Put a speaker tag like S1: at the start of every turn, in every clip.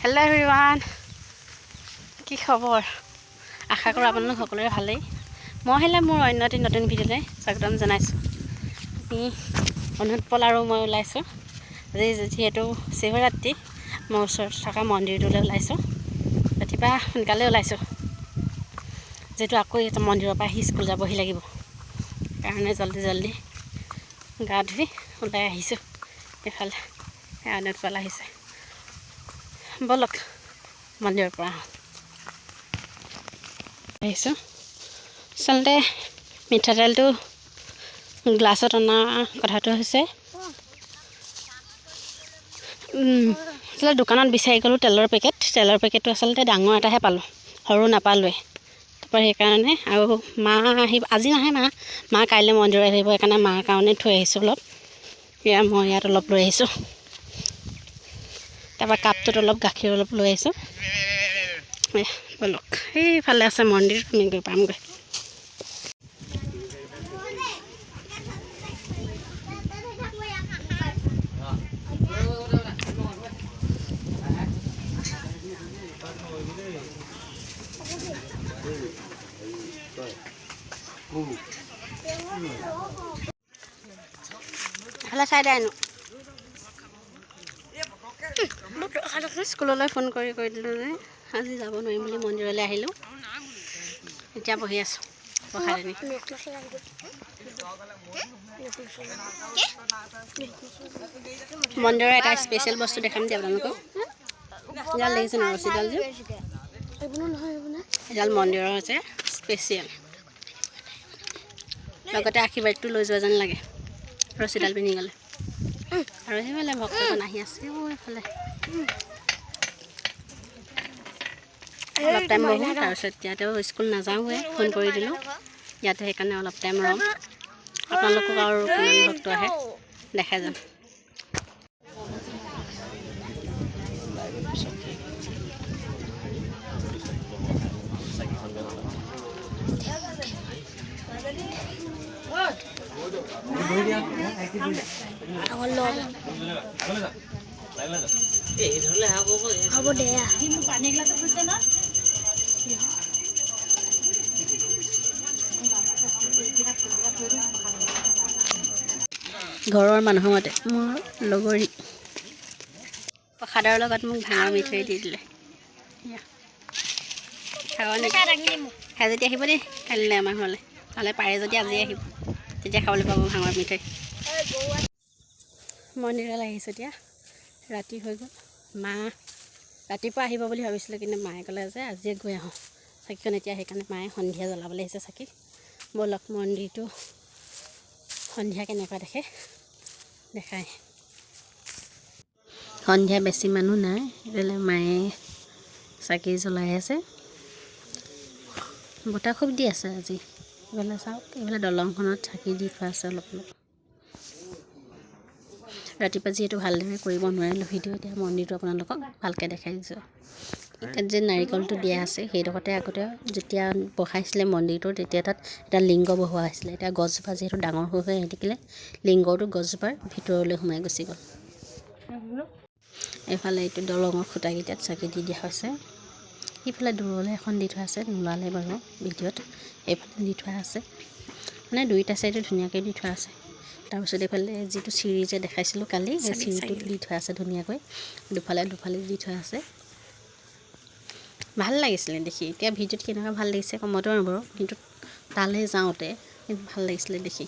S1: Hello' everyone, কি খবৰ? আশা কৰোঁ আপোনালোক সকলোৰে ভালেই। মই আহিলে মোৰ অন্য এটি নতুন ভিডিঅ'লৈ স্বাগতম জনাইছোঁ। অনুৎপল আৰু মই ওলাইছোঁ আজি যিহেতু শিৱৰাত্ৰি, মই ওচৰত থকা মন্দিৰটোলৈ ওলাইছোঁ। ৰাতিপুৱা সোনকালে ওলাইছোঁ যিহেতু আকৌ এটা মন্দিৰৰ পৰা আহি স্কুল যাবহি লাগিব, কাৰণে জল্দি গা ধুই ওলাই আহিছোঁ। এইফালে অনুৎপল আহিছে, বলক মন্দিৰৰ পৰা আহিছোঁ। আচলতে মিঠাতেলটো গ্লাছত অনা কথাটো হৈছে, আচলতে দোকানত বিচাৰি গ'লোঁ তেলৰ পেকেটটো আচলতে ডাঙৰ এটাহে পালোঁ, সৰু নাপালোঁৱে। তাৰপৰা সেইকাৰণে আৰু মা আজি নাহে, মা কাইলৈ মন্দিৰত আহিব, সেইকাৰণে মাৰ কাৰণে থৈ আহিছোঁ অলপ। মই ইয়াত অলপ লৈ আহিছোঁ। তাৰপৰা কাপটোত অলপ গাখীৰ অলপ লৈ আহিছোঁ। বলক, সেইফালে আছে মন্দিৰ, আমি গৈ পামগৈ। এইফালে চাই দে আনো। স্কুললৈ ফোন কৰি দিলোঁ যে আজি যাব নোৱাৰিম বুলি মন্দিৰলৈ আহিলোঁ। এতিয়া বহি আছোঁ পঢ়াইনি। মন্দিৰৰ এটা স্পেচিয়েল বস্তু দেখাম দিয়া আপোনালোকক। এডাল দেখিছে ন ৰছীডাল যে, এডাল মন্দিৰৰ হৈছে স্পেচিয়েল। লগতে আশীৰ্বাদটো লৈ যোৱা যেন লাগে ৰছীডাল পিন্ধি গ'লে। আৰু সেইফালে ভক্তজন আহি আছে এইফালে। অলপ টাইম বহোঁ, তাৰপিছত ইয়াতেও স্কুল নাযাওঁগৈ, ফোন কৰি দিলোঁ ইয়াতে, সেইকাৰণে অলপ টাইম ৰ'ম। আপোনালোকক আৰু কিমান ভক্ত আহে দেখাই যাম। হ'ব দে, পানী এগিলাছত খুজিছে ন। ঘৰৰ মানুহৰ মতে মোৰ লগৰী প্ৰসাদৰ লগত মোক ভাঙৰ মিঠৈ দি দিলে। খাই যদি আহিব দেই কালিলৈ আমাৰ ঘৰলৈ, নহ'লে পাৰে যদি আজি আহিব, তেতিয়া খাবলৈ পাব ভাঙৰ মিঠৈ। মন্দিৰলৈ আহিছোঁ এতিয়া, ৰাতি হৈ গ'ল। মা ৰাতিপুৱা আহিব বুলি ভাবিছিলোঁ, কিন্তু মায়ে ক'লে যে আজিয়ে গৈ আহোঁ চাকিখন এতিয়া, সেইকাৰণে মায়ে সন্ধিয়া জ্বলাবলৈ আহিছে চাকি। বলক মন্দিৰটো সন্ধিয়া কেনেকুৱা দেখে দেখায়। সন্ধিয়া বেছি মানুহ নাই, সেইফালে মায়ে চাকি জ্বলাই আছে। বতাহ খুব দি আছে আজি। এইফালে চাওক, এইফালে দলংখনত চাকি দি থোৱা আছে অলপ। ৰাতিপুৱা যিহেতু ভালদৰে কৰিব নোৱাৰিলোঁ ভিডিঅ', এতিয়া মন্দিৰটো আপোনালোকক ভালকৈ দেখাই দিছোঁ। তাত যে নাৰিকলটো দিয়া আছে, সেইডোখৰতে আগতে যেতিয়া বহাইছিলে মন্দিৰটো, তেতিয়া তাত এটা লিংগ বহোৱা হৈছিলে। এতিয়া গছজোপা যিহেতু ডাঙৰ হৈ থাকিলে, লিংগটো গছজোপাৰ ভিতৰলৈ সোমাই গুচি গ'ল। এইফালে এইটো দলঙৰ খুঁটাকেইটাত চাকি দি দিয়া হৈছে। সিফালে দূৰলৈ এখন দি থোৱা আছে, নোলালে বাৰু ভিডিঅ'ত। এইফালে দি থোৱা আছে, মানে দুইটা চাইডে ধুনীয়াকৈ দি থোৱা আছে। তাৰপিছত এইফালে যিটো চিৰি যে দেখাইছিলোঁ কালি, সেই চিৰিটোত দি থোৱা আছে ধুনীয়াকৈ, দুফালে দি থোৱা আছে। ভাল লাগিছিলে দেখি। এতিয়া ভিডিঅ'ত কেনেকুৱা ভাল লাগিছে কমতো নোৱাৰোঁ, কিন্তু তালৈ যাওঁতে ভাল লাগিছিলে দেখি।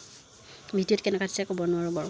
S1: ভিডিঅ'ত কেনেকুৱা দিছে ক'ব নোৱাৰোঁ বাৰু।